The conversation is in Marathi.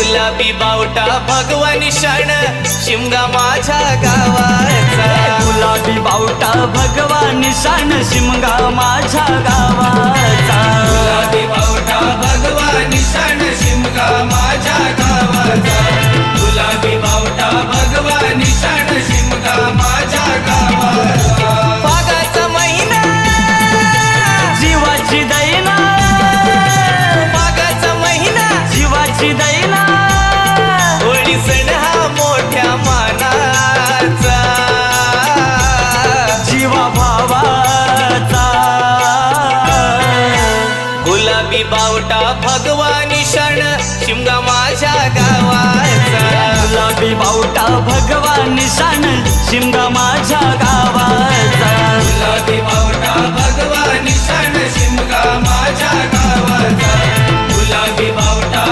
गुलाबी बावटा भगवानी शान शिमगा माझ्या गावाचा गुलाबी बावटा भगवानी शान शिमगा माझ्या गावाचा गुलाबी बावटा भगवानी शान शिमगा माझ्या गावाचा गुलाबी बावटा भगवानी शान शिमगा माझ्या गावाचा पागाचा महिना जीवाची दैना पागाचा महिना जीवाची दैना होळी सण हा मोठ्या मानाचा जीवा भावाचा गुलाबी बावटा भगवानी शान शिमगा माझ्या गावाचा गुलाबी बावटा भगवानी शान शिमगा माझ्या